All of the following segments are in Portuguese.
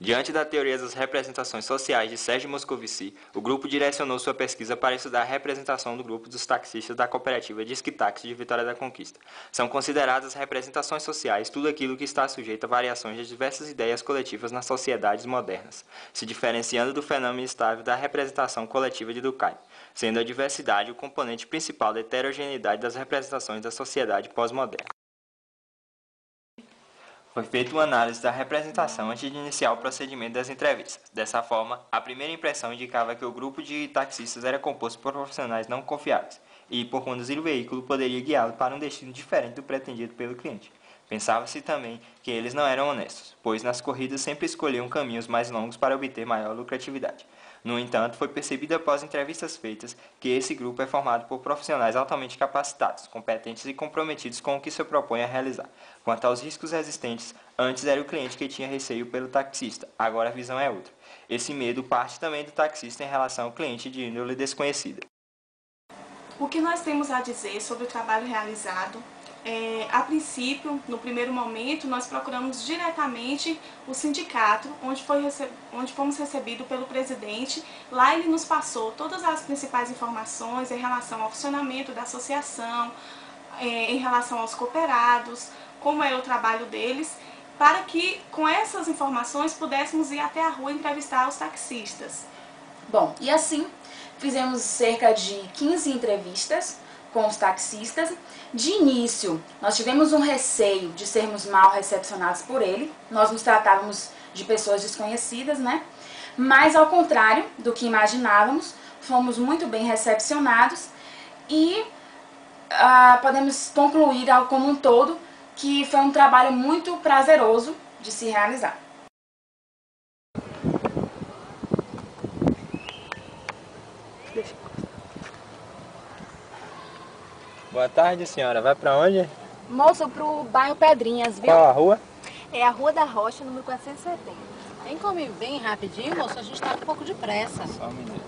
Diante da teoria das representações sociais de Sérgio Moscovici, o grupo direcionou sua pesquisa para estudar a representação do grupo dos taxistas da cooperativa Disque Táxi de Vitória da Conquista. São consideradas representações sociais tudo aquilo que está sujeito a variações de diversas ideias coletivas nas sociedades modernas, se diferenciando do fenômeno estável da representação coletiva de Durkheim, sendo a diversidade o componente principal da heterogeneidade das representações da sociedade pós-moderna. Foi feita uma análise da representação antes de iniciar o procedimento das entrevistas. Dessa forma, a primeira impressão indicava que o grupo de taxistas era composto por profissionais não confiáveis e, por conduzir o veículo, poderia guiá-lo para um destino diferente do pretendido pelo cliente. Pensava-se também que eles não eram honestos, pois nas corridas sempre escolhiam caminhos mais longos para obter maior lucratividade. No entanto, foi percebido após entrevistas feitas que esse grupo é formado por profissionais altamente capacitados, competentes e comprometidos com o que se propõe a realizar. Quanto aos riscos existentes, antes era o cliente que tinha receio pelo taxista, agora a visão é outra. Esse medo parte também do taxista em relação ao cliente de índole desconhecida. O que nós temos a dizer sobre o trabalho realizado? A princípio, no primeiro momento, nós procuramos diretamente o sindicato, onde fomos recebidos pelo presidente. Lá ele nos passou todas as principais informações em relação ao funcionamento da associação, em relação aos cooperados, como era o trabalho deles, para que com essas informações pudéssemos ir até a rua entrevistar os taxistas. Bom, e assim fizemos cerca de 15 entrevistas com os taxistas. De início, nós tivemos um receio de sermos mal recepcionados por ele. Nós nos tratávamos de pessoas desconhecidas, né? Mas, ao contrário do que imaginávamos, fomos muito bem recepcionados e podemos concluir, como um todo, que foi um trabalho muito prazeroso de se realizar. Boa tarde, senhora. Vai para onde? Moço, pro bairro Pedrinhas, viu? Qual a rua? É a Rua da Rocha, número 470. Tem como ir bem rapidinho, moço? A gente tá com um pouco de pressa. Só um minuto.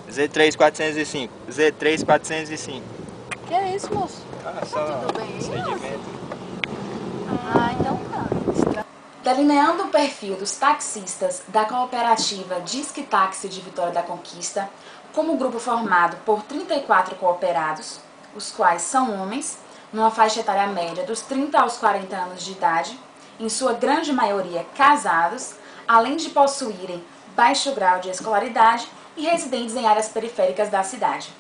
Z3405. Z3405. Que é isso, moço? Só tudo bem, procedimento. Então tá. Delineando o perfil dos taxistas da cooperativa Disque Táxi de Vitória da Conquista, como grupo formado por 34 cooperados, os quais são homens, numa faixa etária média dos 30 aos 40 anos de idade, em sua grande maioria casados, além de possuírem baixo grau de escolaridade e residentes em áreas periféricas da cidade.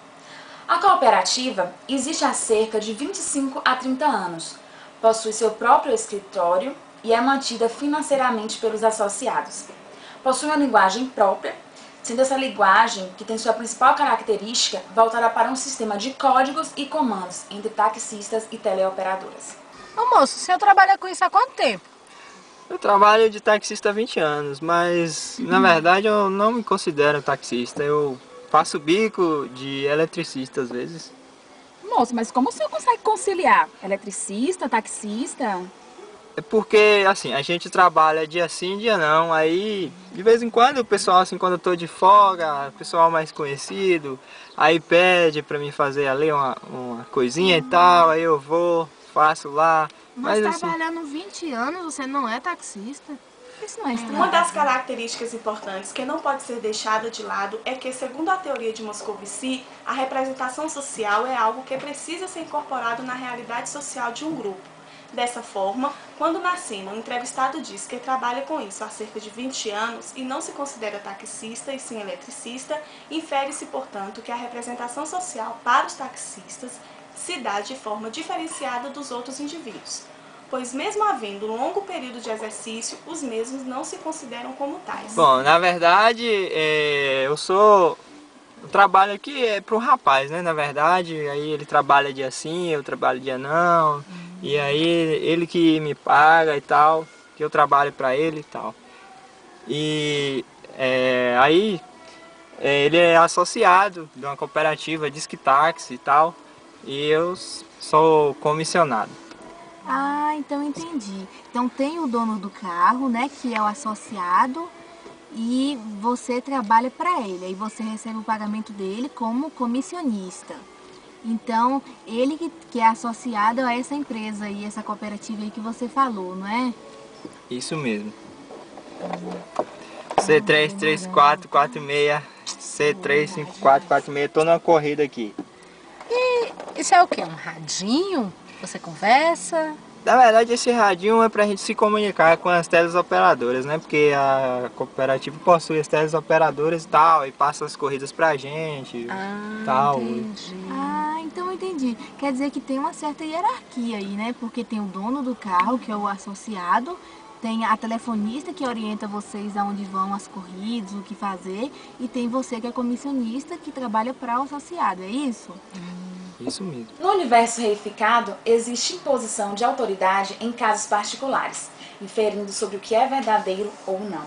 A cooperativa existe há cerca de 25 a 30 anos, possui seu próprio escritório e é mantida financeiramente pelos associados. Possui uma linguagem própria, sendo essa linguagem, que tem sua principal característica, voltada para um sistema de códigos e comandos entre taxistas e teleoperadoras. Ô moço, o senhor trabalha com isso há quanto tempo? Eu trabalho de taxista há 20 anos, mas na verdade eu não me considero taxista. Eu faço bico de eletricista às vezes. Moço, mas como o senhor consegue conciliar? Eletricista, taxista? É porque, assim, a gente trabalha dia sim, dia não, aí de vez em quando o pessoal, assim, quando eu tô de folga, o pessoal mais conhecido, aí pede pra mim fazer ali uma coisinha e tal, aí eu vou, faço lá. Mas assim, trabalhando 20 anos, você não é taxista? Isso não é estranho. Uma das características importantes que não pode ser deixada de lado é que, segundo a teoria de Moscovici, a representação social é algo que precisa ser incorporado na realidade social de um grupo. Dessa forma, quando Marcino, o entrevistado, diz que trabalha com isso há cerca de 20 anos e não se considera taxista e sim eletricista, infere-se, portanto, que a representação social para os taxistas se dá de forma diferenciada dos outros indivíduos, pois mesmo havendo um longo período de exercício, os mesmos não se consideram como tais. Bom, na verdade, o trabalho aqui é para um rapaz, né? Na verdade, aí ele trabalha dia sim, eu trabalho dia não. E aí ele que me paga e tal, que eu trabalho para ele e tal. E aí ele é associado de uma cooperativa Disque Táxi e tal. E eu sou comissionado. Ah, então entendi. Então tem o dono do carro, né, que é o associado, e você trabalha para ele. Aí você recebe o pagamento dele como comissionista. Então, ele que é associado a essa empresa e essa cooperativa aí que você falou, não é? Isso mesmo. C33446, C35446, tô numa corrida aqui. E isso é o quê? Um radinho? Você conversa? Na verdade, esse radinho é pra gente se comunicar com as teleoperadoras, né? Porque a cooperativa possui as teleoperadoras e tal, e passa as corridas pra gente, tal. Entendi. Ah, então eu entendi. Quer dizer que tem uma certa hierarquia aí, né? Porque tem o dono do carro, que é o associado, tem a telefonista que orienta vocês aonde vão as corridas, o que fazer, e tem você que é comissionista que trabalha para o associado, é isso? Isso mesmo. No universo reificado, existe imposição de autoridade em casos particulares, inferindo sobre o que é verdadeiro ou não.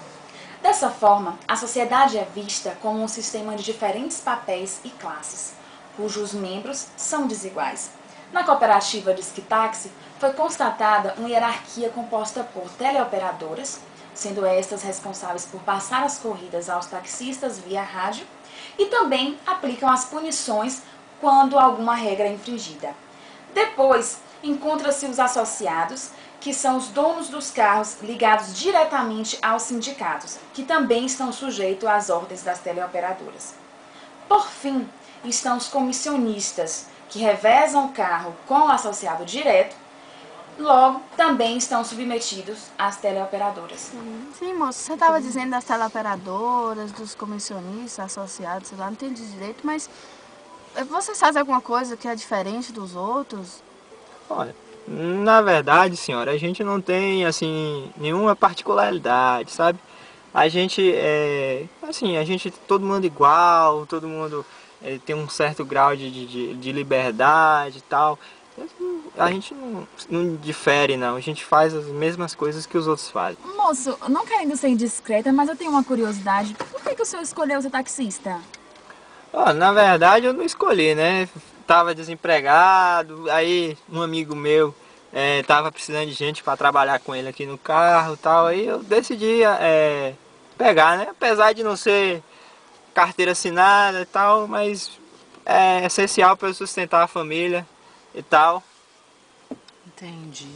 Dessa forma, a sociedade é vista como um sistema de diferentes papéis e classes, cujos membros são desiguais. Na cooperativa Disque Táxi, foi constatada uma hierarquia composta por teleoperadoras, sendo estas responsáveis por passar as corridas aos taxistas via rádio, e também aplicam as punições quando alguma regra é infringida. Depois, encontra-se os associados, que são os donos dos carros ligados diretamente aos sindicatos, que também estão sujeitos às ordens das teleoperadoras. Por fim, estão os comissionistas, que revezam o carro com o associado direto, logo também estão submetidos às teleoperadoras. Sim, moço, você estava dizendo das teleoperadoras, dos comissionistas, associados, sei lá, não entendi direito, mas vocês fazem alguma coisa que é diferente dos outros? Olha, na verdade, senhora, a gente não tem, assim, nenhuma particularidade, sabe? A gente todo mundo igual, todo mundo tem um certo grau de liberdade e tal. A gente não difere, não. A gente faz as mesmas coisas que os outros fazem. Moço, não querendo ser indiscreta, mas eu tenho uma curiosidade. Por que o senhor escolheu ser taxista? Ó, na verdade, eu não escolhi, né? Tava desempregado, aí um amigo meu tava precisando de gente para trabalhar com ele aqui no carro e tal. Aí eu decidi pegar, né? Apesar de não ser carteira assinada e tal, mas é essencial para eu sustentar a família e tal. Entendi.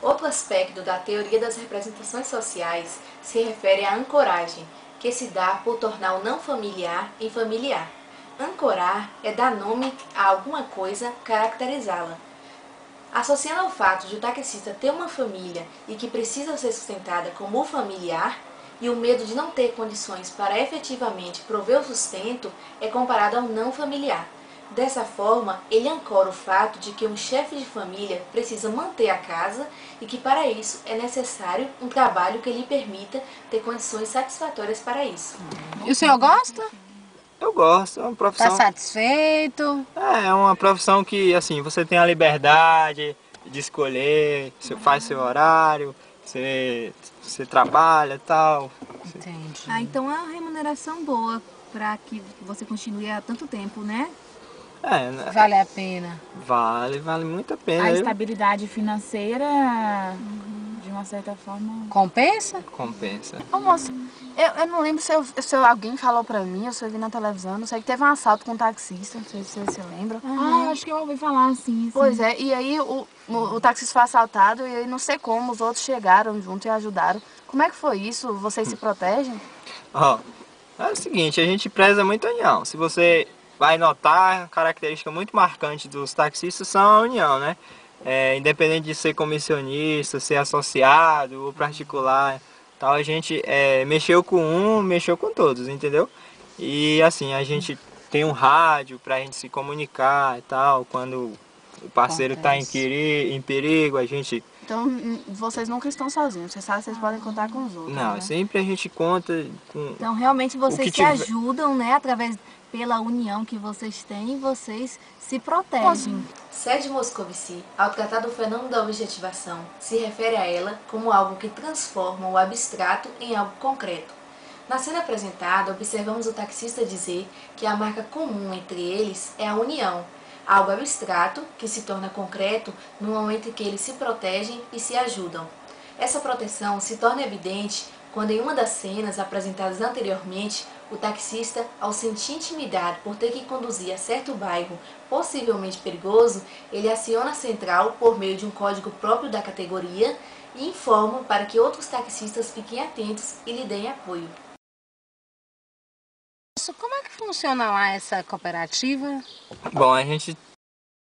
Outro aspecto da teoria das representações sociais se refere à ancoragem, que se dá por tornar o não familiar em familiar. Ancorar é dar nome a alguma coisa, caracterizá-la. Associando ao fato de o taxista ter uma família e que precisa ser sustentada como o familiar, e o medo de não ter condições para efetivamente prover o sustento é comparado ao não familiar. Dessa forma, ele ancora o fato de que um chefe de família precisa manter a casa e que para isso é necessário um trabalho que lhe permita ter condições satisfatórias para isso. E o senhor gosta? Eu gosto, é uma Tá profissão. satisfeito? É uma profissão que, assim, você tem a liberdade de escolher, você faz seu horário, você trabalha e tal. Entendi. Ah, então é uma remuneração boa para que você continue há tanto tempo, né? Vale a pena. Vale muito a pena. A estabilidade financeira, de uma certa forma... Compensa? Compensa. Ô, moço, eu não lembro se alguém falou pra mim, ou se eu vi na televisão, não sei, que teve um assalto com um taxista, não sei se você lembra. Ah, acho que eu ouvi falar assim. Pois é, e aí o taxista foi assaltado e aí não sei como, os outros chegaram junto e ajudaram. Como é que foi isso? Vocês se protegem? Ó, é o seguinte, a gente preza muito a união. Se você vai notar, a característica muito marcante dos taxistas são a união, né? Independente de ser comissionista, ser associado ou particular, tal, a gente mexeu com um, mexeu com todos, entendeu? E assim, a gente tem um rádio pra gente se comunicar e tal, quando o parceiro tá em perigo, a gente... Então, vocês nunca estão sozinhos, vocês sabem que vocês podem contar com os outros, Não, né? sempre a gente conta com... Então, realmente, vocês se tiver. ajudam, né? Pela união que vocês têm, vocês se protegem. Sede Moscovici, ao tratar do fenômeno da objetivação, se refere a ela como algo que transforma o abstrato em algo concreto. Na cena apresentada, observamos o taxista dizer que a marca comum entre eles é a união, algo abstrato que se torna concreto no momento em que eles se protegem e se ajudam. Essa proteção se torna evidente quando em uma das cenas apresentadas anteriormente, o taxista, ao sentir intimidado por ter que conduzir a certo bairro possivelmente perigoso, ele aciona a central por meio de um código próprio da categoria e informa para que outros taxistas fiquem atentos e lhe deem apoio. Como é que funciona lá essa cooperativa? Bom, a gente